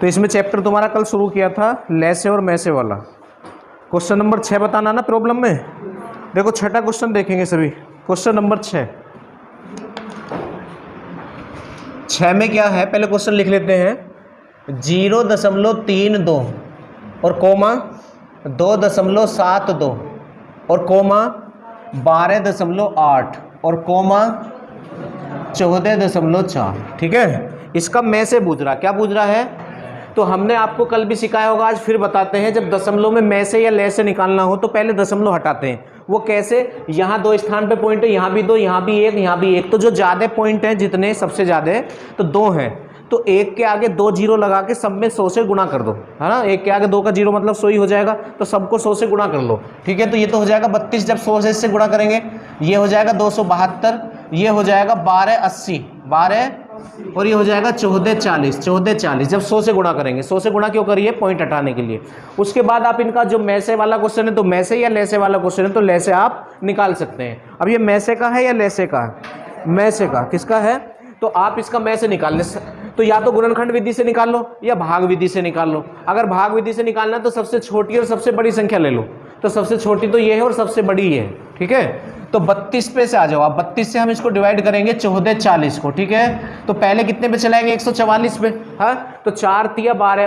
तो इसमें चैप्टर तुम्हारा कल शुरू किया था लैसे और मैसे वाला। क्वेश्चन नंबर 6 बताना ना प्रॉब्लम में। देखो छठा क्वेश्चन देखेंगे सभी। क्वेश्चन नंबर 6 में क्या है, पहले क्वेश्चन लिख लेते हैं। 0.32 और कोमा 2.72 और कोमा 12.8 और कोमा 14.4। ठीक है, इसका में से पूछ रहा, क्या पूछ रहा है? तो हमने आपको कल भी सिखाया होगा, आज फिर बताते हैं। जब दशमलव में में से या ले से निकालना हो तो पहले दशमलव हटाते हैं। वो कैसे? यहाँ 2 स्थान पे पॉइंट है, यहाँ भी 2, यहाँ भी 1, यहाँ भी 1। तो जो ज़्यादा पॉइंट हैं, जितने सबसे ज़्यादा तो 2 हैं, तो 1 के आगे 2 जीरो लगा के सब में 100 से गुणा कर दो, है ना। 1 के आगे 2 का जीरो मतलब 100 ही हो जाएगा, तो सबको 100 से गुणा कर लो। ठीक है, तो ये तो हो जाएगा 32 जब 100 से गुणा करेंगे। ये हो जाएगा 272, ये हो जाएगा 1280, 12 और ये हो जाएगा 1440, 1440 जब 100 से गुणा करेंगे। 100 से गुणा क्यों करिए? पॉइंट हटाने के लिए। उसके बाद आप इनका जो मैसे वाला क्वेश्चन है, तो मैसे या लेसे वाला क्वेश्चन है, तो लेसे आप निकाल सकते हैं। अब ये मैसे का है या लेसे का है? मैसे का। किसका है? तो आप इसका मैसे निकाल ले, तो या तो गुणनखंड विधि से निकाल लो या भाग विधि से निकाल लो। अगर भाग विधि से निकालना तो सबसे छोटी और सबसे बड़ी संख्या ले लो। तो सबसे छोटी तो ये है और सबसे बड़ी ये है। ठीक है, तो 32 पे से आ जाओ आप। 32 से हम इसको डिवाइड करेंगे 1440 को। ठीक है, तो पहले कितने पे चलाएंगे? 144 पे। हाँ, तो 4 तिया 12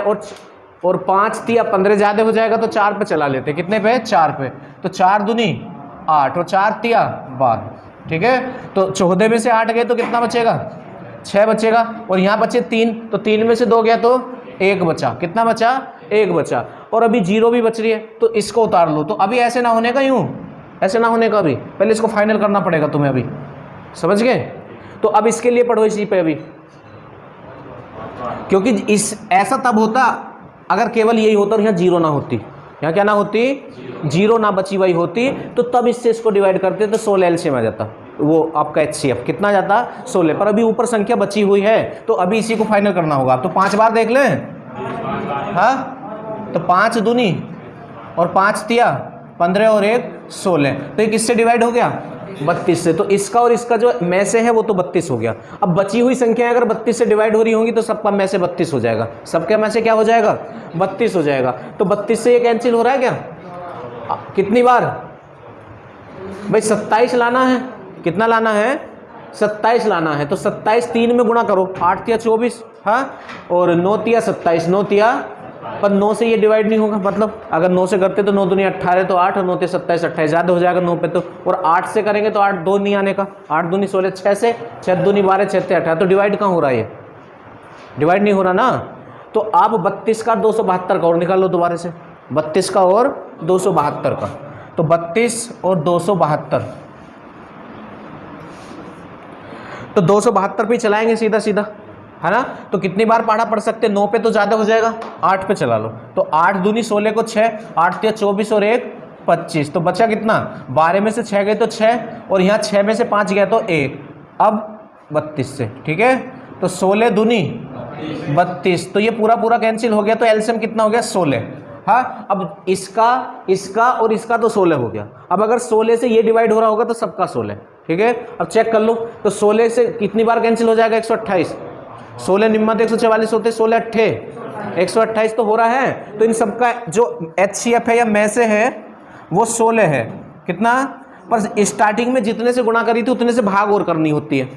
और 5 तिया 15 ज़्यादा हो जाएगा, तो 4 पे चला लेते। कितने पे? 4 पे। तो 4 दूनी 8 और 4 तिया 12। ठीक है, तो 14 में से 8 गए तो कितना बचेगा? 6 बचेगा। और यहाँ बचे 3, तो 3 में से 2 गया तो 1 बचा। कितना बचा? 1 बचा। और अभी 0 भी बच रही है, तो इसको उतार लो। तो अभी ऐसे ना होने का, यूँ ऐसे ना होने का, अभी पहले इसको फाइनल करना पड़ेगा तुम्हें। अभी समझ गए? तो अब इसके लिए पढ़ो इसी पे अभी, क्योंकि इस ऐसा तब होता अगर केवल यही होता और यहाँ 0 ना होती। यहाँ क्या ना होती? 0 ना बची हुई होती, तो तब इससे इसको डिवाइड करते तो 16 एलसीएम आ जाता। वो आपका HCF कितना जाता? 16। पर अभी ऊपर संख्या बची हुई है, तो अभी इसी को फाइनल करना होगा। तो 5 बार देख लें। हाँ, तो 5 दूनी और 5 तिया 15 और 1 16। तो ये किससे डिवाइड हो गया? 32 से। तो इसका और इसका जो में से है वो तो 32 हो गया। अब बची हुई संख्या अगर 32 से डिवाइड हो रही होंगी तो सबका में से 32 हो जाएगा। सबका में से क्या हो जाएगा? 32 हो जाएगा। तो 32 से ये कैंसिल हो रहा है क्या? कितनी बार भाई? 27 लाना है। कितना लाना है? 27 लाना है। तो 27 3 में गुणा करो, 8 तिया 24, हाँ, और 9 तिया 27, 9 तिया, पर 9 से ये डिवाइड नहीं होगा। मतलब अगर 9 से करते तो 9 दूनी 18, तो 8 और 9 तिया 27, 28 ज़्यादा हो जाएगा 9 पे तो। और 8 से करेंगे तो 8 2 नहीं आने का, 8 दूनी 16, 6 से 6 दूनी 12, 6 तिया 18। तो डिवाइड कहाँ हो रहा है? ये डिवाइड नहीं हो रहा ना। तो आप 32 का 272 का और निकाल लो दोबारा से। 32 का और 272 का, तो 32 और 272, तो 272 पे चलाएंगे सीधा सीधा, है ना। तो कितनी बार पढ़ा पढ़ सकते? 9 पे तो ज़्यादा हो जाएगा, 8 पे चला लो। तो 8 दूनी 16 को 6, 8 तिया 24 और 1 25। तो बचा कितना? 12 में से 6 गए तो 6, और यहाँ 6 में से 5 गया तो 1। अब 32 से, ठीक है, तो 16 दूनी 32। तो ये पूरा पूरा कैंसिल हो गया। तो एलसीएम कितना हो गया? 16। हाँ, अब इसका और इसका तो 16 हो गया। अब अगर 16 से ये डिवाइड हो रहा होगा तो सबका 16। ठीक है, अब चेक कर लो। तो 16 से कितनी बार कैंसिल हो जाएगा? 128। 16 निम्मत 144 होते, 16 अट्ठे 128 तो हो रहा है। तो इन सबका जो HCF है या में से है वो 16 है। कितना? पर स्टार्टिंग में जितने से गुणा करी थी उतने से भाग और करनी होती है।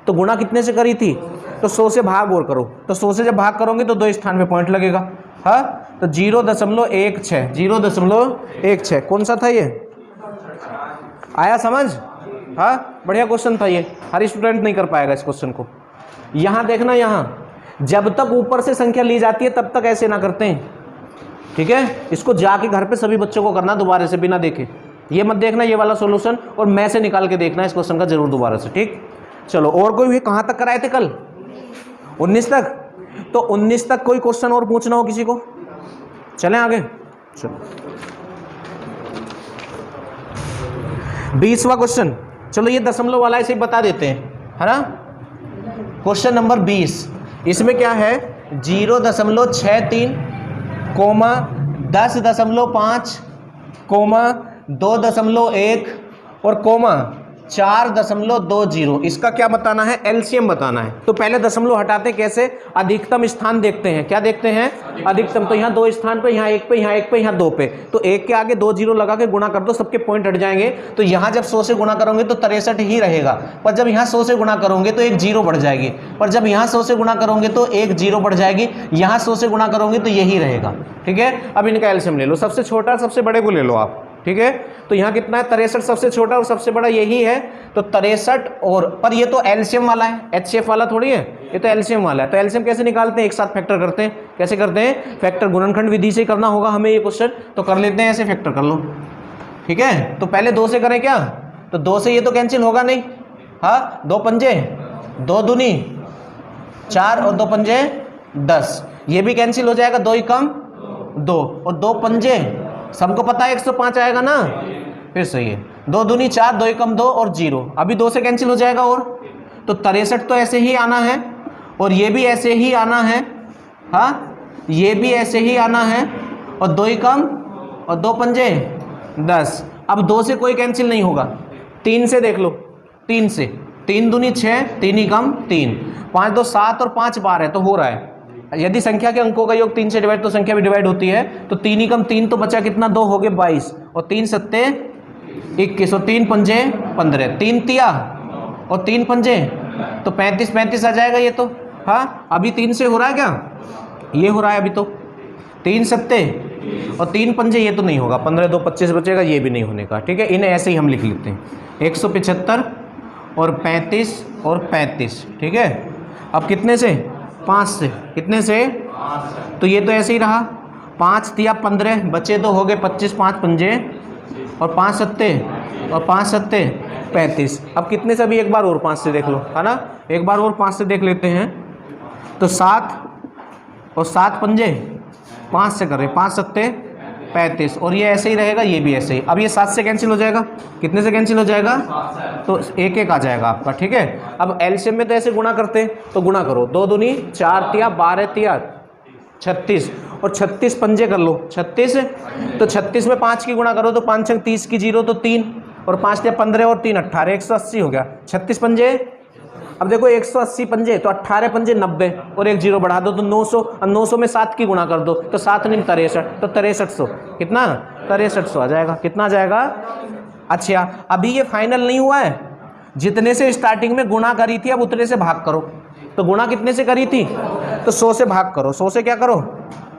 तो गुणा कितने से करी थी? तो 100 से भाग और करो। तो 100 से जब भाग करोगे तो 2 स्थान पे पॉइंट लगेगा। हाँ, तो 0.16, 0.16 कौन सा था ये? आया समझ? हाँ, बढ़िया क्वेश्चन था ये। हर स्टूडेंट नहीं कर पाएगा इस क्वेश्चन को। यहाँ देखना, यहाँ जब तक ऊपर से संख्या ली जाती है तब तक ऐसे ना करते हैं। ठीक है, इसको जाके घर पे सभी बच्चों को करना दोबारा से बिना देखे। ये मत देखना ये वाला सॉल्यूशन, और मैं से निकाल के देखना इस क्वेश्चन का जरूर दोबारा से। ठीक, चलो। और कोई भी कहाँ तक कराए थे कल? 19 तक। तो 19 तक कोई क्वेश्चन और पूछना हो किसी को? चलें आगे। चलो 20वां क्वेश्चन। चलो ये दशमलव वाला इसे बता देते हैं, है ना। क्वेश्चन नंबर 20, इसमें क्या है? 0.63 कोमा 10.5 कोमा 2.1 और कोमा 4.20। इसका क्या बताना है? एलसीएम बताना है। तो पहले दशमलव हटाते कैसे? अधिकतम स्थान देखते हैं। क्या देखते हैं? अधिकतम। तो यहाँ 2 स्थान पे, यहाँ 1 पे, यहाँ 1 पे, यहाँ 2 पे, तो 1 के आगे 2 जीरो लगा के गुणा कर दो, सबके पॉइंट हट जाएंगे। तो यहाँ जब 100 से गुणा करोगे तो 63 ही रहेगा, पर जब यहाँ 100 से गुणा करोगे तो 1 जीरो बढ़ जाएगी, पर जब यहाँ 100 से गुणा करोगे तो 1 जीरो बढ़ जाएगी, यहाँ 100 से गुणा करोगे तो यही रहेगा। ठीक है, अब इनका एलसीएम ले लो, सबसे छोटा सबसे बड़े को ले लो आप। ठीक है, तो यहाँ कितना है? 63 सबसे छोटा और सबसे बड़ा यही है, तो 63 और, पर ये तो एलसीएम वाला है, एचसीएफ वाला थोड़ी है, ये तो एलसीएम वाला है। तो एलसीएम कैसे निकालते हैं? एक साथ फैक्टर करते हैं। कैसे करते हैं? फैक्टर गुणनखंड विधि से करना होगा हमें ये क्वेश्चन, तो कर लेते हैं, ऐसे फैक्टर कर लो। ठीक है, तो पहले 2 से करें क्या? तो 2 से ये तो कैंसिल होगा नहीं, हाँ, 2 पंजे 2 दूनी 4 और 2 पंजे 10, ये भी कैंसिल हो जाएगा, 2 ही कम 2 और 2 पंजे, सबको पता है 105 आएगा ना, फिर सही है, 2 दूनी 4, 2 ही कम 2 और 0, अभी 2 से कैंसिल हो जाएगा, और तो 63 तो ऐसे ही आना है, और ये भी ऐसे ही आना है, हाँ, ये भी ऐसे ही आना है, और 2 ही कम और 2 पंजे 10। अब 2 से कोई कैंसिल नहीं होगा, 3 से देख लो, 3 से, 3 दूनी 6, 3 ही कम 3, 5 2 7 और 5 12 है, तो हो रहा है। यदि संख्या के अंकों का योग 3 से डिवाइड तो संख्या भी डिवाइड होती है, तो 3 ही कम 3, तो बचा कितना? 2 हो गए 22, और 3 सत्ते 21, और 3 पंजे 15, 3 तिया और 3 पंजे, तो 35 आ जाएगा ये तो, हाँ, अभी 3 से हो रहा है क्या? ये हो रहा है अभी तो, 3 सत्ते और 3 पंजे, ये तो नहीं होगा, 15 2 25 बचेगा, ये भी नहीं होने का। ठीक है, इन्हें ऐसे ही हम लिख लेते हैं, 175 और 35 और 35। ठीक है, अब कितने से? 5 से, कितने से? तो ये तो ऐसे ही रहा, 5 तिया 15, बचे तो हो गए 25, 5 पंजे और 5 सत्ते और 5 सत्ते 35। अब कितने से? अभी एक बार और 5 से देख लो, है ना, एक बार और 5 से देख लेते हैं, तो 7 और 7 पंजे 5 से कर रहे, 5 सत्ते 35, और ये ऐसे ही रहेगा, ये भी ऐसे ही। अब ये 7 से कैंसिल हो जाएगा, कितने से कैंसिल हो जाएगा? तो 1 1 आ जाएगा आपका। ठीक है, अब एलसीएम में तो ऐसे गुणा करते हैं, तो गुणा करो, 2 दूनी 4 तिया 12 तिया 36, और 36 पंजे कर लो, 36, तो 36 में 5 की गुणा करो, तो 5 6 30 की 0 तो 3, और 5 तिया 15 और 3 18, 180 हो गया, 36 पंजे। अब देखो 180 पंजे, तो 18 पंजे 90, और 1 जीरो बढ़ा दो तो 900, और 900 में 7 की गुणा कर दो, तो 7 नहीं 63, तो 6300, कितना? 6300 आ जाएगा। कितना आ जाएगा? अच्छा, अभी ये फाइनल नहीं हुआ है, जितने से स्टार्टिंग में गुणा करी थी अब उतने से भाग करो। तो गुणा कितने से करी थी? तो 100 से भाग करो, 100 से क्या करो?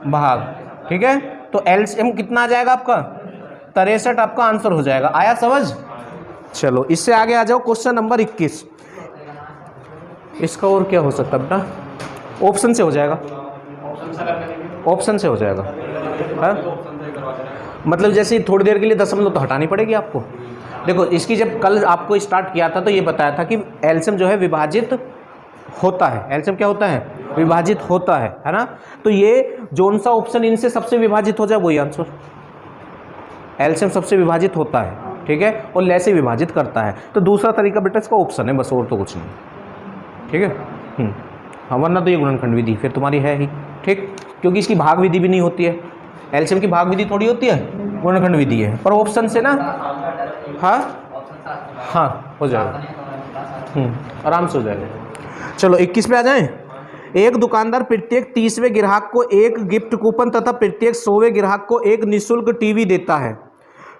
भाग। ठीक है, तो एलसीएम कितना आ जाएगा आपका? 63 आपका आंसर हो जाएगा। आया समझ? चलो इससे आगे आ जाओ, क्वेश्चन नंबर 21। इसका और क्या हो सकता है बेटा? ऑप्शन से हो जाएगा, ऑप्शन से हो जाएगा, है? मतलब जैसे थोड़ी देर के लिए दशमलव तो हटानी पड़ेगी आपको। देखो इसकी जब कल आपको स्टार्ट किया था तो ये बताया था कि एलसीएम जो है विभाजित होता है। एलसीएम क्या होता है? विभाजित होता है ना? तो ये जोन सा ऑप्शन इनसे सबसे विभाजित हो जाए वही आंसर। एलसीएम सबसे विभाजित होता है, ठीक है, और ले से विभाजित करता है। तो दूसरा तरीका बेटा इसका ऑप्शन है, बस और तो कुछ नहीं। ठीक है, हाँ, वरना तो ये गुणनखंड विधि फिर तुम्हारी है ही, ठीक, क्योंकि इसकी भाग विधि भी नहीं होती है। एलसीएम की भाग विधि थोड़ी होती है, गुणनखंड विधि है। पर ऑप्शन से ना, हाँ हो जाएगा, आराम से हो जाएगा। चलो 21 पे आ जाएं। एक दुकानदार प्रत्येक 30वें ग्राहक को एक गिफ्ट कूपन तथा प्रत्येक 100वें ग्राहक को एक निःशुल्क टीवी देता है।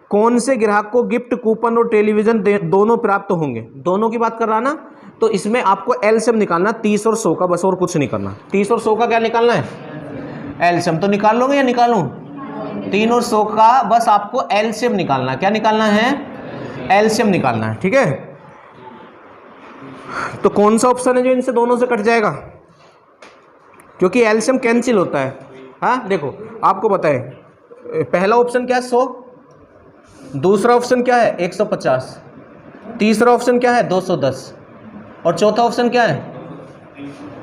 कौन से ग्राहक को गिफ्ट कूपन और टेलीविजन दोनों प्राप्त होंगे? दोनों की बात कर रहा ना, तो इसमें आपको एलसीएम निकालना 30 और 100 का, बस और कुछ नहीं करना। 30 और 100 का क्या निकालना है? एलसीएम। तो निकाल लोगे या निकालूं? 3 और 100 का बस आपको एलसीएम निकालना है। क्या निकालना है? एलसीएम निकालना है, ठीक है। तो कौन सा ऑप्शन है जो इनसे दोनों से कट जाएगा? क्योंकि एलसीएम कैंसिल होता है। हाँ देखो आपको बताए, पहला ऑप्शन क्या है? 100, दूसरा ऑप्शन क्या है? 150, तीसरा ऑप्शन क्या है? 210, और चौथा ऑप्शन क्या है?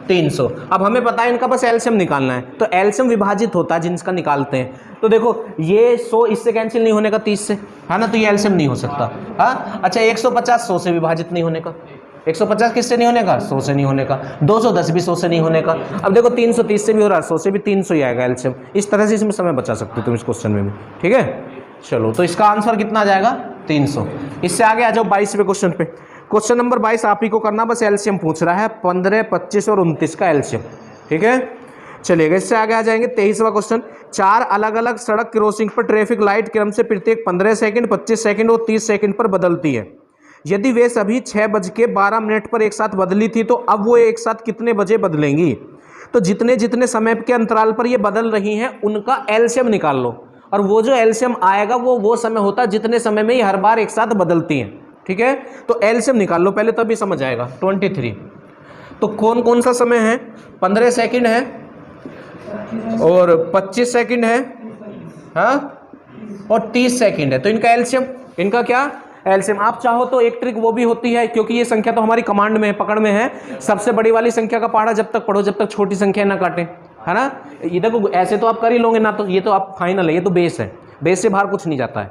300। अब हमें पता है इनका बस एलसीएम निकालना है। तो एलसीएम विभाजित होता है जिनका निकालते हैं। तो देखो ये 100 इससे कैंसिल नहीं होने का 30 से, है ना, तो ये एलसीएम नहीं हो सकता। हाँ अच्छा, 150 100 से विभाजित नहीं होने का। 150 किससे नहीं होने का? 100 से नहीं होने का। 210 भी 100 से नहीं होने का। अब देखो 330 से भी हो रहा है, 100 से भी 300 ही आएगा एलसीएम। इस तरह से इसमें समय बचा सकते हो तुम इस क्वेश्चन में भी, ठीक है। चलो तो इसका आंसर कितना आ जाएगा? 300। इससे आगे आ जाओ 22वें क्वेश्चन पे। क्वेश्चन नंबर 22 आप ही को करना, बस एलसीएम पूछ रहा है 15, 25 और 29 का एलसीएम। ठीक है, चलिएगा इससे आगे आ जाएंगे 23वां क्वेश्चन। 4 अलग अलग सड़क क्रॉसिंग पर ट्रैफिक लाइट क्रम से प्रत्येक 15 सेकंड, 25 सेकंड और 30 सेकंड पर बदलती है। यदि वे सभी 6:12 पर एक साथ बदली थी तो अब वो एक साथ कितने बजे बदलेंगी? तो जितने जितने समय के अंतराल पर ये बदल रही हैं उनका एलसीएम निकाल लो, और वो जो एलसीएम आएगा वो समय होता है जितने समय में ये हर बार एक साथ बदलती हैं। ठीक है, तो एलसीएम निकाल लो पहले, तभी समझ आएगा। 23, तो कौन कौन सा समय है? 15 सेकंड है और 25 सेकंड है, हाँ, और 30 सेकंड है। तो इनका एलसीएम, इनका क्या एलसीएम? आप चाहो तो एक ट्रिक वो भी होती है, क्योंकि ये संख्या तो हमारी कमांड में है, पकड़ में है। सबसे बड़ी वाली संख्या का पहाड़ा जब तक पढ़ो जब तक छोटी संख्या ना काटे, है ना। ये देखो ऐसे तो आप कर ही लोगे ना, तो ये तो आप फाइनल है, ये तो बेस है, बेस से बाहर कुछ नहीं जाता है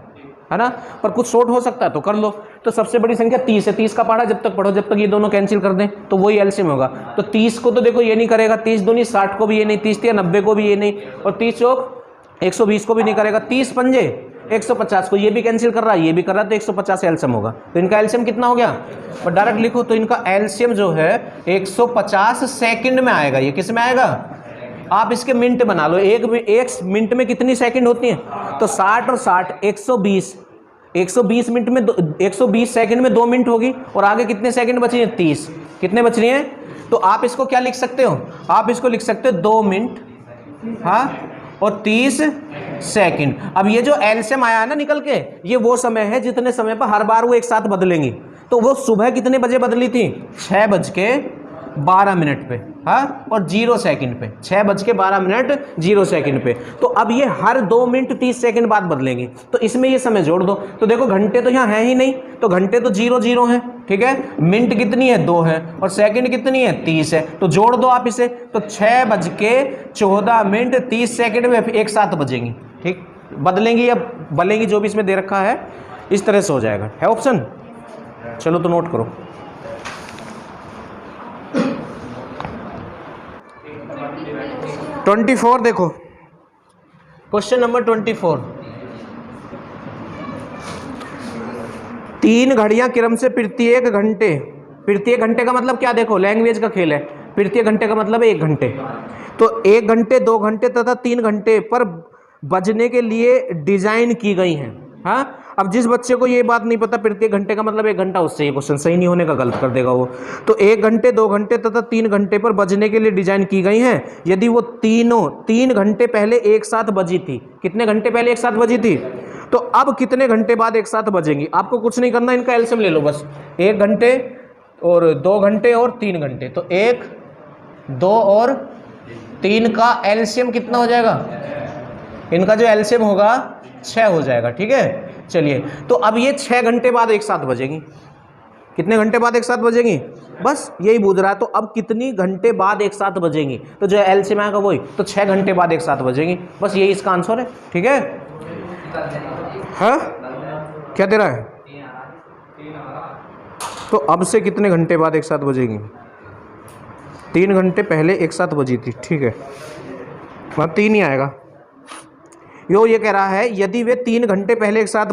ना। पर कुछ शॉर्ट हो सकता है तो कर लो। तो सबसे बड़ी संख्या 30 है, 30 का पहाड़ा जब तक पढ़ो जब तक ये दोनों कैंसिल कर दें तो वही एलसीएम होगा। तो 30 को तो देखो ये नहीं करेगा, 30 दूनी 60 को भी ये नहीं, 30 या 90 को भी ये नहीं, और 30 चौक 120 को भी नहीं करेगा, 30 पंजे 150 को ये भी कैंसिल कर रहा है, ये भी कर रहा है, तो 150 एलसीएम होगा। तो इनका एलसीएम कितना हो गया? और डायरेक्ट लिखो, तो इनका एलसीएम जो है 150 सेकंड में आएगा। ये किस में आएगा? आप इसके मिनट बना लो, एक मिनट में कितनी सेकंड होती हैं? तो 60 और 60 120 मिनट में 120 सेकंड में 2 मिनट होगी, और आगे कितने सेकंड बच रही हैं? 30। कितने बच रही हैं? तो आप इसको क्या लिख सकते हो? आप इसको लिख सकते हो 2 मिनट, हाँ, और 30 सेकंड। अब ये जो एलसीएम आया है ना निकल के, ये वो समय है जितने समय पर हर बार वो एक साथ बदलेंगी। तो वो सुबह कितने बजे बदली थी? 6:12 पे, हाँ, और 0 सेकंड पे, 6:12 0 सेकंड पे। तो अब ये हर 2 मिनट 30 सेकंड बाद बदलेंगी। तो इसमें ये समय जोड़ दो। तो देखो घंटे तो यहाँ है ही नहीं, तो घंटे तो 0 है, ठीक है। मिनट कितनी है? 2 है, और सेकंड कितनी है? 30 है। तो जोड़ दो आप इसे, तो 6:14 30 सेकंड में एक साथ बजेंगी। ठीक, बदलेंगी या बलेंगी जो भी इसमें दे रखा है, इस तरह से हो जाएगा। है ऑप्शन? चलो तो नोट करो। 24 देखो, क्वेश्चन नंबर 24। 3 घड़ियां क्रम से प्रत्येक घंटे का मतलब क्या? देखो लैंग्वेज का खेल है। प्रत्येक घंटे का मतलब है 1 घंटे। तो 1 घंटे, 2 घंटे तथा 3 घंटे पर बजने के लिए डिजाइन की गई हैं। हाँ, अब जिस बच्चे को ये बात नहीं पता प्रत्येक घंटे का मतलब 1 घंटा, उससे ये क्वेश्चन सही नहीं होने का गलत कर देगा वो। तो 1 घंटे, 2 घंटे तथा 3 घंटे पर बजने के लिए डिजाइन की गई हैं। यदि वो तीनों 3 घंटे पहले एक साथ बजी थी, कितने घंटे पहले एक साथ बजी थी? तो अब कितने घंटे बाद एक साथ बजेंगी? आपको कुछ नहीं करना, इनका एलसीएम ले लो बस। 1 घंटे और 2 घंटे और 3 घंटे, तो 1, 2 और 3 का एलसीएम कितना हो जाएगा? इनका जो एलसीएम होगा 6 हो जाएगा। ठीक है, चलिए। तो अब ये 6 घंटे बाद एक साथ बजेंगी। कितने घंटे बाद एक साथ बजेंगी? बस यही पूछ रहा है। तो अब कितनी घंटे बाद एक साथ बजेंगी? तो जो एलसीएम आएगा वही, तो 6 घंटे बाद एक साथ बजेंगी। बस यही इसका आंसर है। ठीक है, हाँ, क्या दे रहा है? तो अब से कितने घंटे बाद एक साथ बजेंगी? 3 घंटे पहले एक साथ बजी थी। ठीक है, वहाँ 3 ही आएगा। ये कह रहा है यदि वे 3 घंटे पहले एक साथ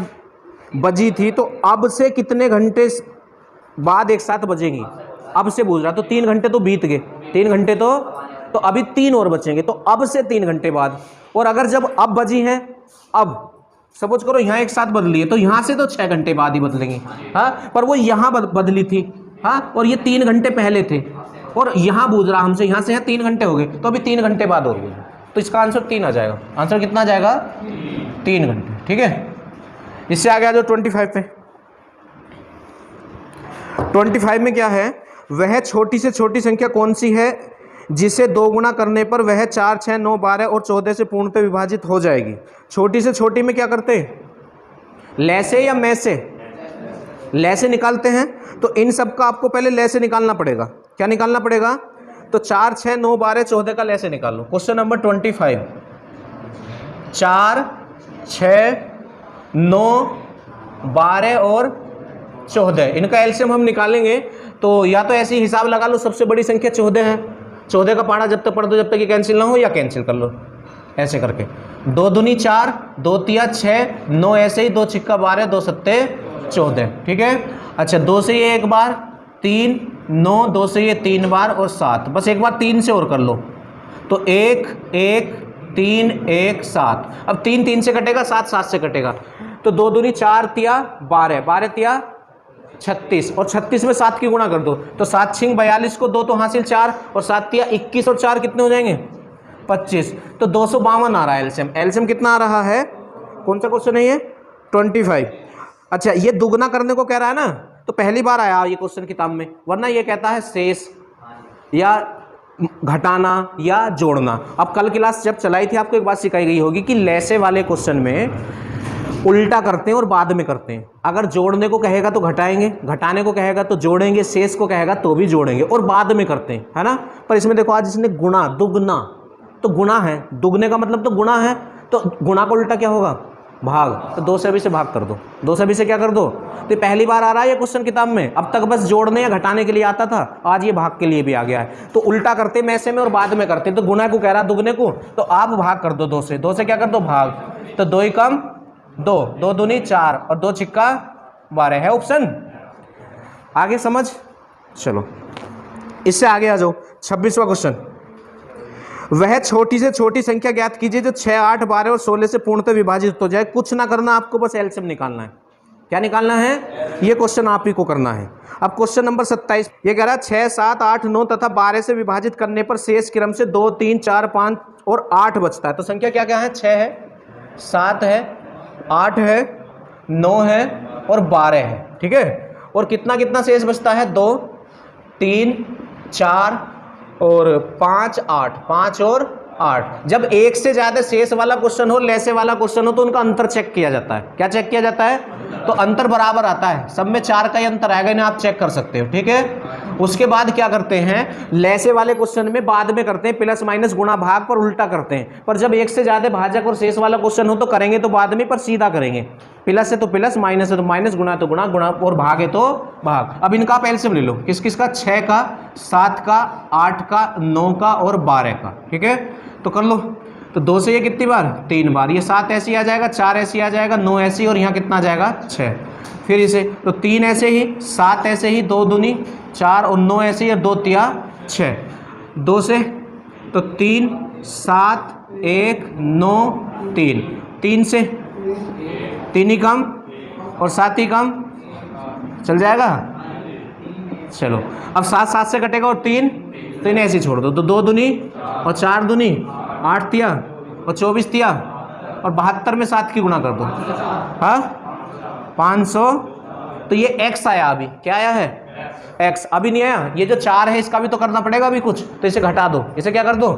बजी थी तो अब से कितने घंटे बाद एक साथ बजेंगी? अब से पूछ रहा। तो 3 घंटे तो बीत गए, 3 घंटे तो अभी 3 और बचेंगे। तो अब से 3 घंटे बाद, और अगर जब अब बजी हैं, अब सपोज करो यहाँ एक साथ बदली है, तो यहाँ से तो 6 घंटे बाद ही बदलेंगे। हाँ, पर वो यहाँ बदली थी, हाँ, और ये 3 घंटे पहले थे, और यहाँ पूछ रहा हमसे, यहाँ से 3 घंटे हो गए, तो अभी 3 घंटे बाद हो गए। तो इसका आंसर 3 आ जाएगा। आंसर कितना आ जाएगा? 3 घंटे। ठीक है, इससे आगे आ जाओ 25 पे। 25 में क्या है? वह छोटी से छोटी संख्या कौन सी है जिसे 2 गुना करने पर वह 4, 6, 9, 12 और 14 से पूर्णतः विभाजित हो जाएगी? छोटी से छोटी में क्या करते हैं? ले से या में से? ले से निकालते हैं। तो इन सब का आपको पहले ले से निकालना पड़ेगा। क्या निकालना पड़ेगा? तो 4, 6, 9, 12, 14 का ले से निकाल लो। Question number 25। 4, 6, 9, 12 और 14, इनका एलसीएम हम निकालेंगे। तो या तो ऐसे ही हिसाब लगा लो, सबसे बड़ी संख्या 14 है, 14 का पहाड़ा जब तक पढ़ दो जब तक ये कैंसिल ना हो, या कैंसिल कर लो ऐसे करके। 2 दूनी 4, 2 तिया 6, 9 ऐसे ही, 2 छिक्का 12, 2 सत्ते 14, ठीक है। अच्छा 2 से ये एक बार 3, 9, 2 से ये 3 बार और 7, बस एक बार 3 से और कर लो तो 1, 1, 3, 1, 7। अब 3 3 से कटेगा, 7 7 से कटेगा, तो 2 दूनी 4 तिया 12, 12 तिया 36 और 36 में 7 की गुणा कर दो तो 7 छिंग 42 को 2 तो हासिल 4 और 7 तिया 21 और 4 कितने हो जाएंगे 25, तो 252 आ रहा है एलसीएम। एलसीएम कितना आ रहा है, कौन सा क्वेश्चन है ये 25। अच्छा ये दुगना करने को कह रहा है ना, तो पहली बार आया ये क्वेश्चन किताब में, वरना ये कहता है शेष या घटाना या जोड़ना। अब कल क्लास जब चलाई थी आपको एक बात सिखाई गई होगी कि लैसे वाले क्वेश्चन में उल्टा करते हैं और बाद में करते हैं। अगर जोड़ने को कहेगा तो घटाएंगे, घटाने को कहेगा तो जोड़ेंगे, शेष को कहेगा तो भी जोड़ेंगे और बाद में करते हैं, है ना। पर इसमें देखो आज इसने गुणा, दुगना, तो गुणा है, दुगने का मतलब तो गुणा है, तो गुणा का उल्टा क्या होगा भाग, तो 2 से अभी से भाग कर दो, 2 से अभी से क्या कर दो। तो पहली बार आ रहा है ये क्वेश्चन किताब में, अब तक बस जोड़ने या घटाने के लिए आता था, आज ये भाग के लिए भी आ गया है। तो उल्टा करते में ऐसे में और बाद में करते, तो गुणा को कह रहा दुगने को, तो आप भाग कर दो 2 से, 2 से क्या कर दो भाग, तो 2 ही कम 2, 2 दूनी 4 और 2 छिक्का 12 है ऑप्शन। आगे समझ, चलो इससे आगे आ जाओ। 26वां क्वेश्चन, वह छोटी से छोटी संख्या ज्ञात कीजिए जो 6, 8, 12 और 16 से पूर्णतः विभाजित हो जाए। कुछ ना करना आपको, बस एलसीएम निकालना है। क्या निकालना है, ये क्वेश्चन आप ही को करना है। अब क्वेश्चन नंबर 27 ये कह रहा है 6, 7, 8, 9 तथा 12 से विभाजित करने पर शेष क्रम से 2, 3, 4, 5 और 8 बचता है। तो संख्या क्या क्या है, 6 है, 7 है, 8 है, 9 है और 12 है, ठीक है। और कितना कितना शेष बचता है, 2, 3, 4 और 5, 8, 5 और 8। जब एक से ज्यादा शेष वाला क्वेश्चन हो, लैसे वाला क्वेश्चन हो, तो उनका अंतर चेक किया जाता है। क्या चेक किया जाता है, तो अंतर बराबर आता है, सब में 4 का ही अंतर आएगा, इन्हें आप चेक कर सकते हो, ठीक है। उसके बाद क्या करते हैं, लैसे वाले क्वेश्चन में बाद में करते हैं, प्लस माइनस गुणा भाग पर उल्टा करते हैं। पर जब एक से ज्यादा भाजक और शेष वाला क्वेश्चन हो तो करेंगे तो बाद में, पर सीधा करेंगे, प्लस है तो प्लस, माइनस है तो माइनस, गुणा तो गुणा, गुणा और भाग है तो भाग। अब इनका आप एलसीएम ले लो, किस किस का, 6 का, 7 का, 8 का, 9 का और 12 का, ठीक है। तो कर लो, तो 2 से ये कितनी बार, 3 बार, ये 7 ऐसे आ जाएगा, 4 ऐसे आ जाएगा, 9 ऐसे और यहाँ कितना आ जाएगा 6। फिर इसे तो 3 ऐसे ही, 7 ऐसे ही, 2 दूनी 4 और 9 ऐसे ही और 2 तिया 6। 2 से तो 3, 7, 1, 9, 3, 3 से 3 ही कम और 7 ही कम, चल जाएगा। चलो अब 7 7 से कटेगा और 3 तो इन्हें ऐसे छोड़ दो, तो 2 दूनी और 4 दूनी 8 तिया और 24 तिया और 72 में 7 की गुणा कर दो, हाँ 500। तो ये x आया, अभी क्या आया है x, अभी नहीं आया। ये जो 4 है इसका भी तो करना पड़ेगा अभी कुछ, तो इसे घटा दो, इसे क्या कर दो,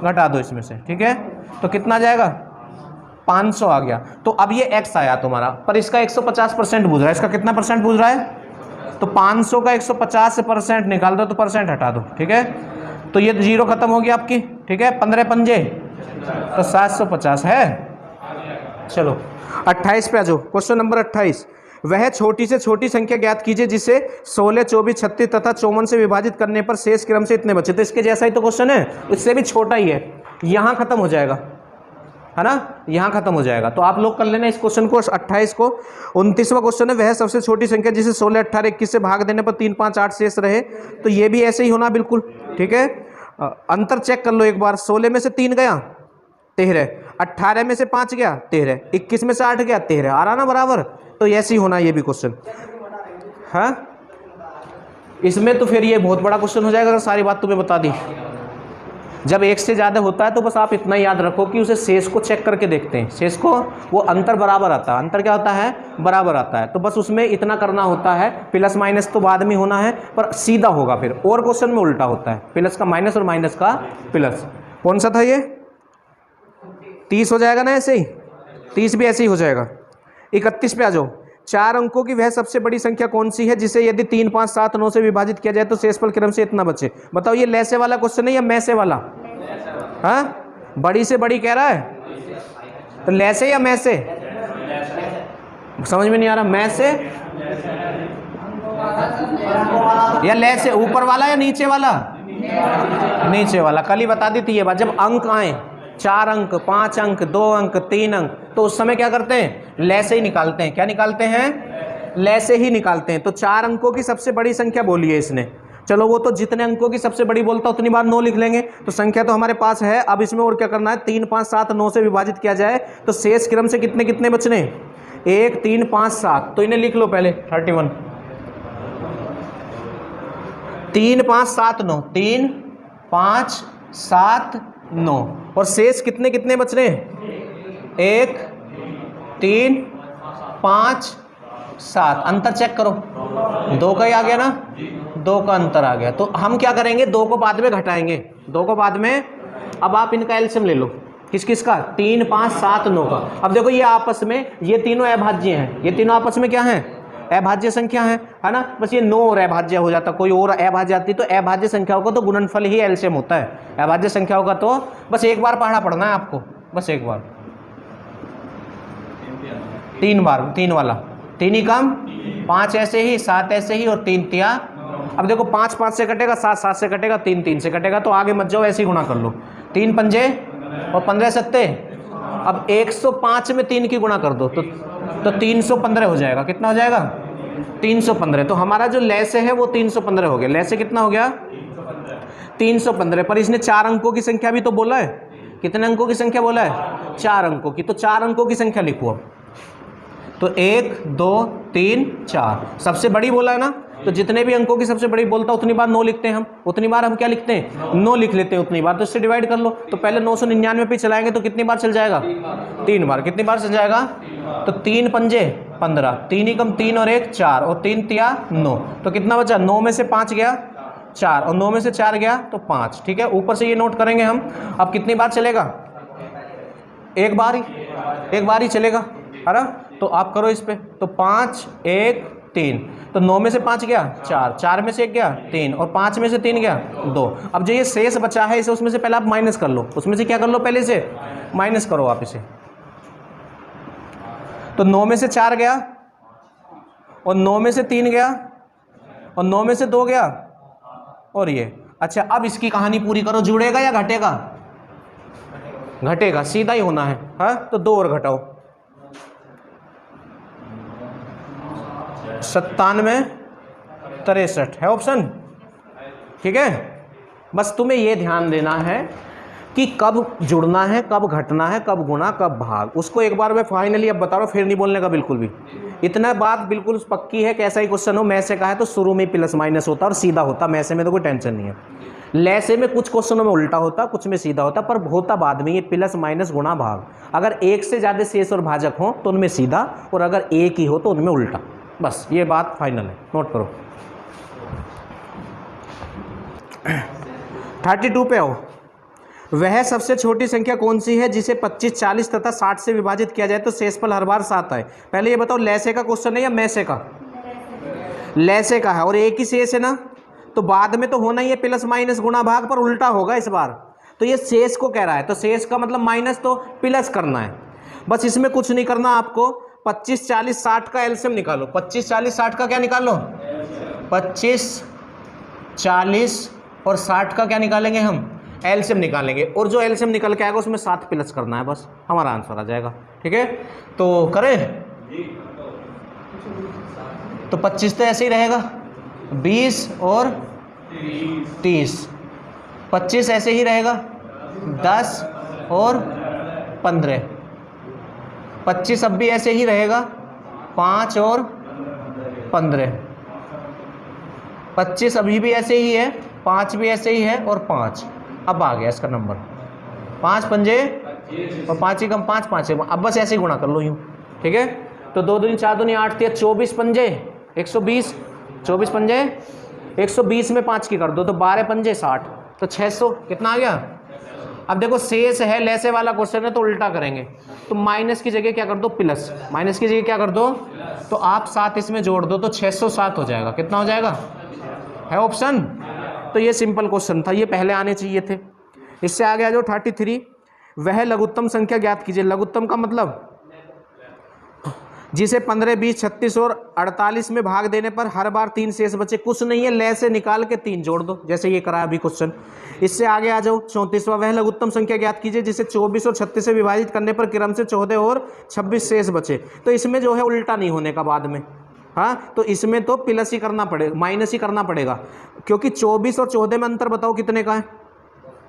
घटा दो इसमें से, ठीक है। तो कितना आ जाएगा, 500 आ गया। तो अब ये x आया तुम्हारा, पर इसका 150% पूछ रहा है, इसका कितना परसेंट पूछ रहा है, तो 500 का 150 से परसेंट निकाल दो तो परसेंट हटा दो, ठीक है। तो ये 0 खत्म होगी आपकी, ठीक है। 15 पंजे तो 750 है। चलो 28 पे आ जाओ, क्वेश्चन नंबर 28, वह छोटी से छोटी संख्या ज्ञात कीजिए जिसे 16, 24, 36 तथा 54 से विभाजित करने पर शेष क्रम से इतने बचे। तो इसके जैसा ही तो क्वेश्चन है, इससे भी छोटा ही है, यहाँ खत्म हो जाएगा, है ना, यहाँ खत्म हो जाएगा। तो आप लोग कर लेना इस क्वेश्चन को, 28 को। 29वां क्वेश्चन है, वह सबसे छोटी संख्या जिसे 16, 18, 21 से भाग देने पर 3, 5, 8 शेष रहे। तो ये भी ऐसे ही होना बिल्कुल, ठीक है। अंतर चेक कर लो एक बार, 16 में से 3 गया 13, 18 में से 5 गया 13, 21 में से 8 गया 13, आ रहा ना बराबर। तो ऐसे ही होना ये भी क्वेश्चन, हाँ। इसमें तो फिर ये बहुत बड़ा क्वेश्चन हो जाएगा अगर सारी बात तुम्हें बता दी। जब एक से ज़्यादा होता है तो बस आप इतना याद रखो कि उसे शेष को चेक करके देखते हैं, शेष को, वो अंतर बराबर आता है। अंतर क्या होता है, बराबर आता है। तो बस उसमें इतना करना होता है, प्लस माइनस तो बाद में होना है, पर सीधा होगा। फिर और क्वेश्चन में उल्टा होता है, प्लस का माइनस और माइनस का प्लस। कौन सा था ये, 30 हो जाएगा ना, ऐसे ही 30 भी ऐसे ही हो जाएगा। 31 पे आ जाओ, 4 अंकों की वह सबसे बड़ी संख्या कौन सी है जिसे यदि 3, 5, 7, 9 से विभाजित किया जाए तो शेषफल क्रम से इतना बचे। बताओ ये लैसे वाला क्वेश्चन है या मैसे वाला, हाँ। बड़ी से बड़ी कह रहा है, तो लैसे या मैसे, समझ में नहीं आ रहा, मैसे या लैसे, ऊपर वाला या नीचे वाला, नीचे वाला। कल ही बता दी थी ये बात, जब अंक आए 4 अंक, 5 अंक, 2 अंक, 3 अंक, तो उस समय क्या करते हैं, लैसे ही निकालते हैं। क्या निकालते हैं, ले से ही निकालते हैं। तो 4 अंकों की सबसे बड़ी संख्या बोली है इसने। चलो वो तो जितने अंकों की सबसे बड़ी बोलता उतनी बार 9 लिख लेंगे। तो संख्या तो हमारे पास है। अब इसमें और क्या करना है, 3 5 7 9 से विभाजित किया जाए तो शेष क्रम से कितने कितने बचने, 1 3 5 7। तो इन्हें लिख लो पहले 31। 3 5 7 9, 3 5 7 9 और शेष कितने कितने बच रहे हैं, 1 3 5 7। अंतर चेक करो, 2 का ही आ गया ना, 2 का अंतर आ गया। तो हम क्या करेंगे, 2 को बाद में घटाएंगे, 2 को बाद में। अब आप इनका एलसीएम ले लो, किस किस का, 3 5 7 9 का। अब देखो ये आपस में, ये तीनों अभाज्य हैं, ये तीनों आपस में क्या हैं, अभाज्य संख्या है ना। बस ये 9 और अभाज्य हो जाता, कोई और अभाज्य आती तो अभाज्य संख्याओं का तो गुणनफल ही एलसीएम होता है। अभाज्य संख्याओं का तो बस एक बार पढ़ा पढ़ना है आपको, बस एक बार, 3 बार, 3 वाला, 3 ही कम, 5 ऐसे ही, 7 ऐसे ही और 3 तिया। अब देखो 5 5 से कटेगा, 7 7 से कटेगा, 3 3 से कटेगा। तो आगे मत जाओ, ऐसे ही गुणा कर लो, 3 पंजे और 15 सत्ते। अब 105 में 3 की गुणा कर दो तो 315 हो जाएगा। कितना हो जाएगा, 315। तो हमारा जो लैस है वो 315 हो गया। लैस कितना हो गया, 315। पर इसने 4 अंकों की संख्या भी तो बोला है। कितने अंकों की संख्या बोला है, 4 अंकों की। तो 4 अंकों की संख्या लिखो अब। तो 1 2 3 4 सबसे बड़ी बोला है ना, तो जितने भी अंकों की सबसे बड़ी बोलता उतनी बार 9 लिखते हैं हम। उतनी बार हम क्या लिखते हैं, 9 लिख लेते हैं उतनी बार। तो इससे डिवाइड कर लो। तो पहले 999 पे चलाएंगे तो कितनी बार चल जाएगा, 3 बार। कितनी बार चल जाएगा, तो 3 पंजे 15, 3 ही कम 3 और 1 4 और 3 तिया 9। तो कितना बचा, 9 में से 5 गया 4 और 9 में से 4 गया तो 5। ठीक है, ऊपर से ये नोट करेंगे हम। अब कितनी बार चलेगा, एक बार ही चलेगा, है ना। तो आप करो इस पे, तो 5 1 3, तो 9 में से 5 गया 4, 4 में से 1 गया 3 और 5 में से 3 गया 2। अब जो ये शेष बचा है इसे उसमें से पहले आप माइनस कर लो। उसमें से क्या कर लो, पहले से माइनस करो आप इसे। तो 9 में से 4 गया और 9 में से 3 गया और 9 में से 2 गया और ये। अच्छा, अब इसकी कहानी पूरी करो, जुड़ेगा या घटेगा, घटेगा, सीधा ही होना है। हाँ, तो 2 और घटाओ, 97 63 है ऑप्शन। ठीक है, बस तुम्हें यह ध्यान देना है कि कब जुड़ना है, कब घटना है, कब गुणा, कब भाग। उसको एक बार मैं फाइनली अब बता रहा हूँ, फिर नहीं बोलने का बिल्कुल भी। इतना बात बिल्कुल पक्की है, कैसा ही क्वेश्चन हो, मैं से कहा है तो शुरू में प्लस माइनस होता और सीधा होता। मैं से में तो कोई टेंशन नहीं है। लैसे में कुछ क्वेश्चनों में उल्टा होता, कुछ में सीधा होता, पर होता बाद में ये प्लस माइनस गुणा भाग। अगर एक से ज़्यादा शेष और भाजक हो तो उनमें सीधा, और अगर एक ही हो तो उनमें उल्टा। बस ये बात फाइनल है, नोट करो। 32 पे आओ। वह सबसे छोटी संख्या कौन सी है जिसे 25 40 तथा 60 से विभाजित किया जाए तो शेषफल हर बार 7 आए। पहले ये बताओ, लैसे का क्वेश्चन है या मैसे का, लैसे का है और एक ही शेष है ना, तो बाद में तो होना ही है प्लस माइनस गुणा भाग, पर उल्टा होगा इस बार। तो ये शेष को कह रहा है, तो शेष का मतलब माइनस तो प्लस करना है। बस इसमें कुछ नहीं करना आपको। 25 40 60 का एलसीएम निकालो। 25 40 60 का क्या निकालो, 25 40 और 60 का क्या निकालेंगे हम, एलसीएम निकालेंगे। और जो एलसीएम निकल के आएगा उसमें 7 प्लस करना है, बस हमारा आंसर आ जाएगा। ठीक है, तो करें। तो 25 तो ऐसे ही रहेगा, 20 और 30, 25 ऐसे ही रहेगा, 10 और 15, 25 अब भी ऐसे ही रहेगा, 5 और 15, 25 अभी भी ऐसे ही है, 5 भी ऐसे ही है और 5। अब आ गया इसका नंबर, 5 पंजे और 5 ही कम 5 5 है। अब बस ऐसे ही गुणा कर लो यूँ। ठीक है, तो 2 दूनी 4 दूनी 8 3 24 पंजे 120, 24 पंजे 120 में 5 की कर दो तो 12 पंजे 60, तो 600 कितना आ गया। अब देखो शेष है, लैसे वाला क्वेश्चन है तो उल्टा करेंगे। तो माइनस की जगह क्या कर दो, प्लस। माइनस की जगह क्या कर दो, तो आप 7 इसमें जोड़ दो तो 607 हो जाएगा। कितना हो जाएगा, है ऑप्शन। तो ये सिंपल क्वेश्चन था, ये पहले आने चाहिए थे। इससे आगे आ जाओ 33। वह लघुत्तम संख्या ज्ञात कीजिए। लघुत्तम का मतलब जिसे 15 20 36 और 48 में भाग देने पर हर बार 3 शेष बचे। कुछ नहीं है, ले से निकाल के 3 जोड़ दो, जैसे ये करा अभी क्वेश्चन। इससे आगे आ जाओ 34वां। वह लघुत्तम संख्या ज्ञात कीजिए जिसे 24 और 36 से विभाजित करने पर क्रम से 14 और 26 शेष बचे। तो इसमें जो है उल्टा नहीं होने का बाद में, हाँ, तो इसमें तो प्लस ही करना पड़ेगा, माइनस ही करना पड़ेगा, क्योंकि 24 और 14 में अंतर बताओ कितने का है,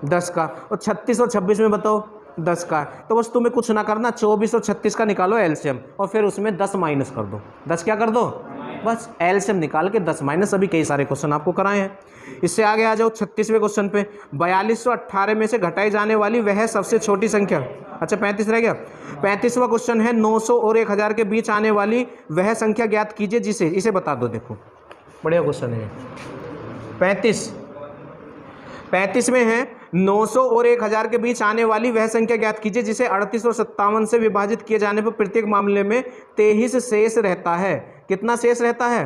10 का, और 36 और 26 में बताओ 10 का है। तो बस तुम्हें कुछ ना करना, 24 और 36 का निकालो एलसीएम और फिर उसमें 10 माइनस कर दो। 10 क्या कर दो, बस एलसीएम निकाल के 10 माइनस। अभी कई सारे क्वेश्चन आपको कराए हैं। इससे आगे आ जाओ 36वें क्वेश्चन पे। 4218 में से घटाई जाने वाली वह सबसे छोटी संख्या, अच्छा 35 रह गया। 35वां क्वेश्चन है 900 और 1000 के बीच आने वाली वह संख्या ज्ञात कीजिए जिसे, इसे बता दो। देखो बढ़िया क्वेश्चन है। 35 में है 900 और 1000 के बीच आने वाली वह संख्या ज्ञात कीजिए जिसे 38 और 57 से विभाजित किए जाने पर प्रत्येक मामले में 23 शेष रहता है। कितना शेष रहता है,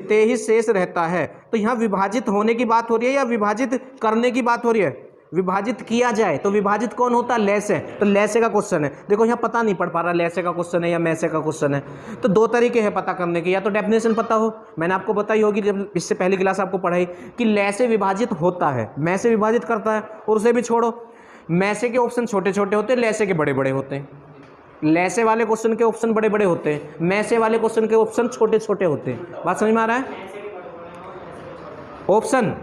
23 शेष रहता है। तो यहाँ विभाजित होने की बात हो रही है या विभाजित करने की बात हो रही है, विभाजित किया जाए तो विभाजित कौन होता है, लैसे। तो लैसे का क्वेश्चन है। देखो यहाँ पता नहीं पड़ पा रहा लैसे का क्वेश्चन है या मैसे का क्वेश्चन है। तो दो तरीके हैं पता करने के, या तो डेफिनेशन पता हो, मैंने आपको बताई होगी जब इससे पहली क्लास आपको पढ़ाई कि लैसे विभाजित होता है, मैसे विभाजित करता है। और उसे भी छोड़ो, मैसे के ऑप्शन छोटे छोटे होते हैं, लैसे के बड़े बड़े होते हैं। लैसे वाले क्वेश्चन के ऑप्शन बड़े बड़े होते हैं, मैसे वाले क्वेश्चन के ऑप्शन छोटे छोटे होते हैं। बात समझ में आ रहा है, ऑप्शन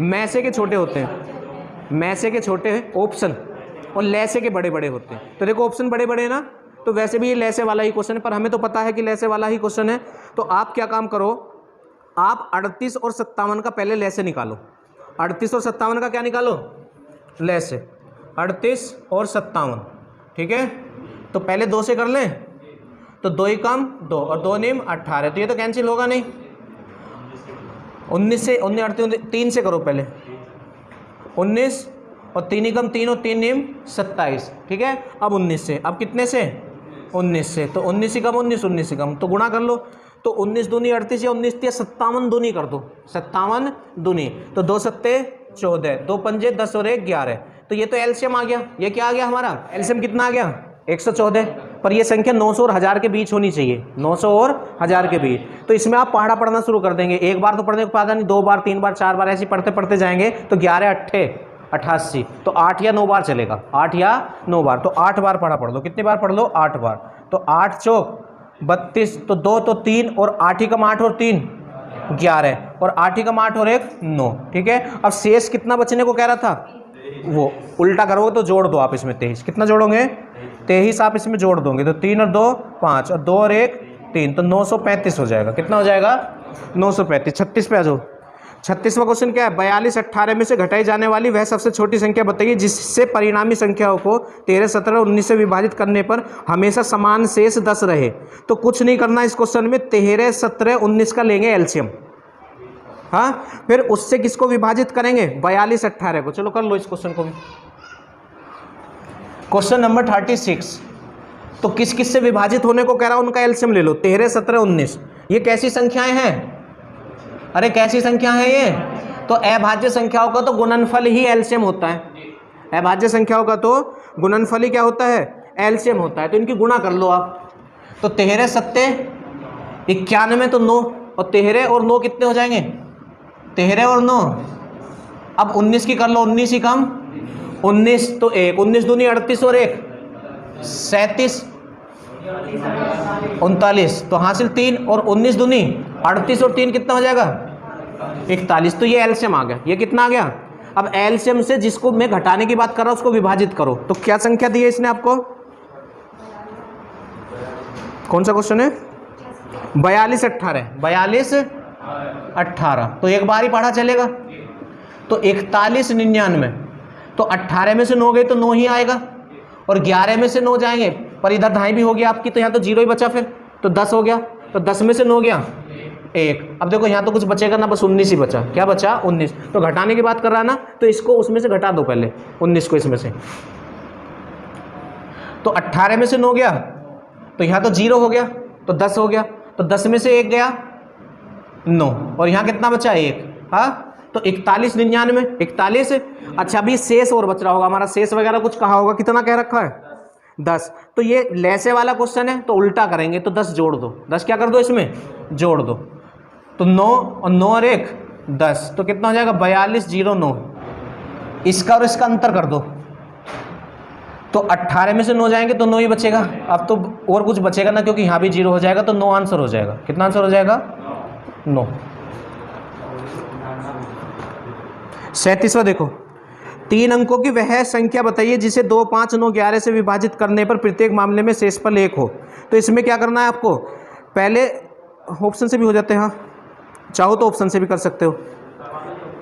मैसे के छोटे होते हैं, मैसे के छोटे हैं ऑप्शन, और लैसे के बड़े बड़े होते हैं। तो देखो ऑप्शन बड़े बड़े हैं ना, तो वैसे भी ये लैसे वाला ही क्वेश्चन है, पर हमें तो पता है कि लैसे वाला ही क्वेश्चन है। तो आप क्या काम करो, आप 38 और 57 का पहले लैसे निकालो। 38 और 57 का क्या निकालो, लैसे। 38 और 57, ठीक है। तो पहले 2 से कर लें, तो 2 ही कम 2 और 2 निम 18, तो ये तो कैंसिल होगा नहीं। 19 से 19 3 से करो पहले, 19 और 3 ही कम 3 और 3 निम 27, ठीक है। अब 19 से, अब कितने से, 19 से, तो 19 ही कम 19, 19 ही कम, तो गुणा कर लो। तो 19 दूनी 38 या 19 या 57 दूनी कर दो, 57 दूनी, तो 2 सत्ते 14, 2 पंजे 10 और 1 11। तो ये तो एलसीएम आ गया। ये क्या आ गया हमारा, एलसीएम कितना आ गया, 114। पर ये संख्या 900 और 1000 के बीच होनी चाहिए, 900 और 1000 के बीच। तो इसमें आप पहाड़ा पढ़ना शुरू कर देंगे। एक बार तो पढ़ने को फायदा नहीं, 2 बार 3 बार 4 बार ऐसे पढ़ते पढ़ते जाएंगे। तो 11 8 88, तो 8 या 9 बार चलेगा, 8 या 9 बार। तो 8 बार पढ़ा पढ़ लो, कितने बार पढ़ लो, 8 बार। तो 8 चौक 32, तो 2 तो 3 और 8 ही कम 8 और 3 11, और 8 ही कम 8 और 1 9, ठीक है। अब शेष कितना बचने को कह रहा था, वो उल्टा करोगे तो जोड़ दो आप इसमें 23, कितना जोड़ोगे, 23 आप इसमें जोड़ दोगे तो 3 और 2 5 और 2 और 1 3, तो 935 हो जाएगा। कितना हो जाएगा, 935। 36 पे आ जाओ। 36वां क्वेश्चन क्या है, 42 18 में से घटाई जाने वाली वह सबसे छोटी संख्या बताइए जिससे परिणामी संख्याओं को 13 17 19 से विभाजित करने पर हमेशा समान शेष 10 रहे। तो कुछ नहीं करना इस क्वेश्चन में, 13 17 19 का लेंगे एलसीएम, हाँ। फिर उससे किसको विभाजित करेंगे, 42 18 को। चलो कर लो इस क्वेश्चन को भी। क्वेश्चन नंबर 36, तो किस किस से विभाजित होने को कह रहा हूं, उनका एलसीएम ले लो। 13 17 19, ये कैसी संख्याएं हैं, अरे कैसी संख्या है ये, तो अभाज्य संख्याओं का तो गुणनफल ही एलसीएम होता है। अभाज्य संख्याओं का तो गुणनफल ही क्या होता है, एलसीएम होता है। तो इनकी गुणा कर लो आप। तो 13 7 91, तो 9, और 13 और 9 कितने हो जाएंगे, 13 और 9। अब 19 की कर लो, 19 ही कम 19, तो 1, 19 दूनी 38 और 1 37 39, तो हासिल 3, और 19 दूनी 38 और 3 कितना हो जाएगा, 41। तो ये एलसीएम आ गया। ये कितना आ गया, अब एलसीएम से जिसको मैं घटाने की बात कर रहा हूं उसको विभाजित करो। तो क्या संख्या दी है इसने आपको, कौन सा क्वेश्चन है, 42 18, 42 18, तो एक बार ही पढ़ा चलेगा। तो 41 99, तो 18 में से 9 गए तो 9 ही आएगा, और 11 में से 9 जाएंगे, पर इधर ढाई भी हो गया आपकी, तो यहाँ तो 0 ही बचा, फिर तो 10 हो गया। तो 10 में से 9 गया 1, अब देखो यहाँ तो कुछ बचेगा ना, बस 19 ही बचा। क्या बचा, 19। तो घटाने की बात कर रहा है ना, तो इसको उसमें से घटा दो पहले, 19 को इसमें से। तो 18 में से 9 गया, तो यहाँ तो 0 हो गया, तो 10 हो गया। तो 10 में से 1 गया 9, और यहाँ कितना बचा 1, हाँ। तो 41 99 41। अच्छा अभी शेष और बच रहा होगा हमारा, शेष वगैरह कुछ कहा होगा, कितना कह रखा है, 10। तो ये लैसे वाला क्वेश्चन है, तो उल्टा करेंगे, तो 10 जोड़ दो, 10 क्या कर दो इसमें जोड़ दो। तो 9 और 9 और 1 10, तो कितना हो जाएगा 42 09। इसका और इसका अंतर कर दो, तो 18 में से 9 जाएंगे तो 9 ही बचेगा। अब तो और कुछ बचेगा ना, क्योंकि यहाँ भी 0 हो जाएगा, तो 9 आंसर हो जाएगा। कितना आंसर हो जाएगा? 9। 37वां देखो, 3 अंकों की वह संख्या बताइए जिसे 2, 5, 9, 11 से विभाजित करने पर प्रत्येक मामले में शेषफल 1 हो। तो इसमें क्या करना है आपको? पहले ऑप्शन से भी हो जाते हैं, हाँ चाहो तो ऑप्शन से भी कर सकते हो।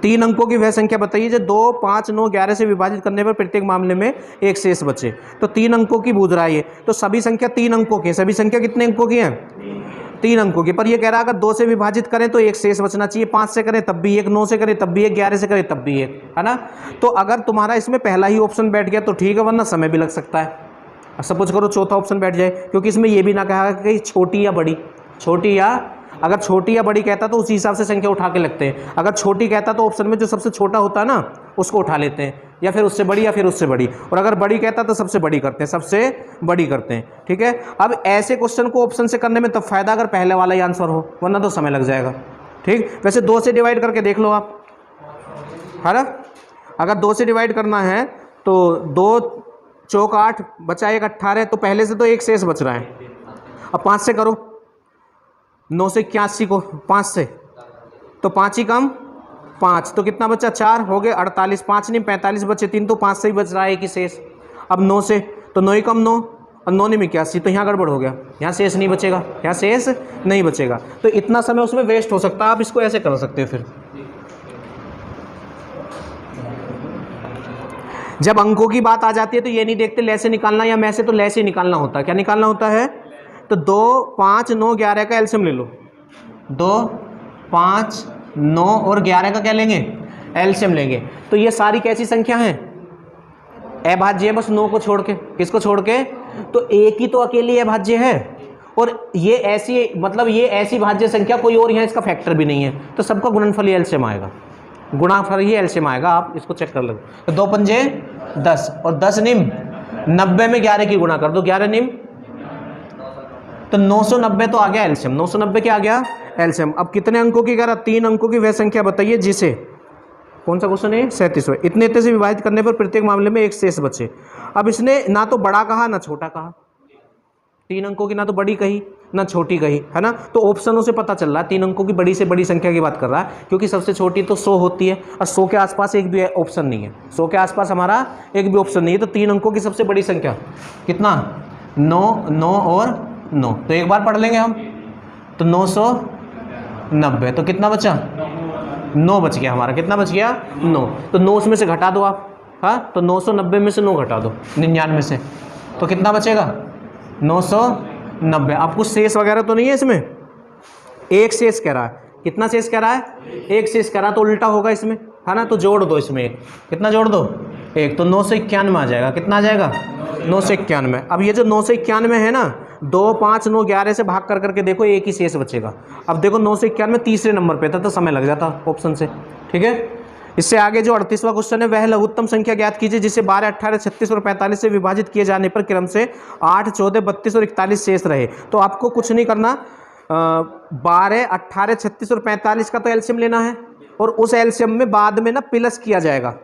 3 अंकों की वह संख्या बताइए जो 2, 5, 9, 11 से विभाजित करने पर प्रत्येक मामले में एक शेष बचे। तो 3 अंकों की बूझ रहा है ये, तो सभी संख्या 3 अंकों की है। सभी संख्या कितने अंकों की हैं? 3 अंकों की। पर ये कह रहा है अगर 2 से विभाजित करें तो एक शेष बचना चाहिए, 5 से करें तब भी एक, 9 से करें तब भी एक, 11 से करें तब भी एक, है ना। तो अगर तुम्हारा इसमें पहला ही ऑप्शन बैठ गया तो ठीक है, वरना समय भी लग सकता है। सपोज करो चौथा ऑप्शन बैठ जाए, क्योंकि इसमें ये भी ना कहा कि छोटी या बड़ी, छोटी या, अगर छोटी या बड़ी कहता तो उसी हिसाब से संख्या उठा के लगते हैं। अगर छोटी कहता तो ऑप्शन में जो सबसे छोटा होता है ना उसको उठा लेते हैं, या फिर उससे बड़ी या फिर उससे बड़ी। और अगर बड़ी कहता तो सबसे बड़ी करते हैं, सबसे बड़ी करते हैं, ठीक है। अब ऐसे क्वेश्चन को ऑप्शन से करने में तब फायदा अगर पहले वाला ही आंसर हो, वरना तो समय लग जाएगा, ठीक। वैसे 2 से डिवाइड करके देख लो आप, है ना। अगर 2 से डिवाइड करना है तो 2 चौक 8 बचा 1 18, तो पहले से तो एक शेष बच रहा है। अब 5 से करो, 9 से 81 को 5 से, तो 5 ही कम 5, तो कितना बचा? 4 हो गए 48, 5 नहीं 45 बचे 3, तो 5 से ही बच रहा है एक ही शेष। अब 9 से, तो 9 ही कम 9, और 9 नहीं 81, तो यहाँ गड़बड़ हो गया, यहाँ शेष नहीं बचेगा, यहाँ शेष नहीं बचेगा। तो इतना समय उसमें वेस्ट हो सकता है। आप इसको ऐसे कर सकते हो। फिर जब अंकों की बात आ जाती है तो ये नहीं देखते ले से निकालना या मैं से, तो ले से निकालना होता है। क्या निकालना होता है? तो 2, 5, 9, 11 का एलसीएम ले लो। 2, 5, 9 और 11 का क्या लेंगे? एलसीएम लेंगे। तो ये सारी कैसी संख्या हैं? अभाज्य है, बस 9 को छोड़ के। किसको छोड़ के? तो एक ही तो अकेली अभाज्य है, और ये ऐसी, मतलब ये ऐसी भाज्य संख्या कोई और यहाँ इसका फैक्टर भी नहीं है, तो सबका गुणनफल ही एलसीएम आएगा, गुणाफल ही एलसीएम आएगा। आप इसको चेक कर लो। तो 2 पंजे 10 और 10 निम 90 में 11 की गुणा कर दो, 11 निम, तो 990 तो आ गया एलसीएम। 990 क्या आ गया? एलसीएम। अब कितने अंकों की कह रहा? 3 अंकों की वह संख्या बताइए जिसे, कौन सा क्वेश्चन है? 37वां। इतने इतने से विभाजित करने पर प्रत्येक मामले में एक शेष बचे। अब इसने ना तो बड़ा कहा ना छोटा कहा, 3 अंकों की ना तो बड़ी कही ना छोटी कही, है ना। तो ऑप्शनों से पता चल रहा है 3 अंकों की बड़ी से बड़ी संख्या की बात कर रहा है, क्योंकि सबसे छोटी तो 100 होती है, और 100 के आसपास एक भी ऑप्शन नहीं है। 100 के आसपास हमारा एक भी ऑप्शन नहीं है। तो 3 अंकों की सबसे बड़ी संख्या कितना? 9, 9 और 9। तो एक बार पढ़ लेंगे हम, तो 990, तो कितना बचा? 9 बच गया हमारा। कितना बच गया? 9। तो 9 उसमें से घटा दो आप, हाँ, तो 990 में से 9 घटा दो 99 से, तो कितना बचेगा? 990। अब कुछ शेष वगैरह तो नहीं है इसमें? एक शेष कह रहा है। कितना शेष कह रहा है? एक शेष कह रहा है, तो उल्टा होगा इसमें, है ना। तो जोड़ दो इसमें एक, कितना जोड़ दो? 1, तो 991 आ जाएगा। कितना आ जाएगा? 991। अब ये जो 991 है ना, 2, 5, 9, 11 से भाग कर करके देखो, एक ही शेष बचेगा। अब देखो 991 तीसरे नंबर पे था, तो समय लग जाता ऑप्शन से, ठीक है। इससे आगे जो 38वां क्वेश्चन है, वह लघुत्तम संख्या ज्ञात कीजिए जिसे 12, 18, 36 और 45 से विभाजित किए जाने पर क्रम से 8, 14, 32 और 41 शेष रहे। तो आपको कुछ नहीं करना, 12, 18, 36 और 45 का तो एलसीएम लेना है, और उस एलसीएम में बाद में ना प्लस किया जाएगा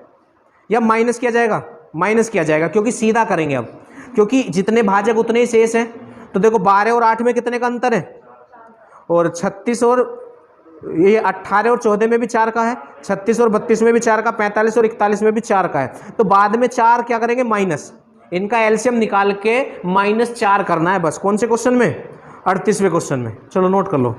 या माइनस किया जाएगा, माइनस किया जाएगा, क्योंकि सीधा करेंगे अब, क्योंकि जितने भाजक उतने ही शेष हैं। तो देखो 12 और 8 में कितने का अंतर है, और 36 और ये 18 और 14 में भी 4 का है, 36 और 32 में भी 4 का, 45 और 41 में भी 4 का है। तो बाद में 4 क्या करेंगे? माइनस, इनका एलसीएम निकाल के -4 करना है बस। कौन से क्वेश्चन में? 38वें क्वेश्चन में। चलो नोट कर लो।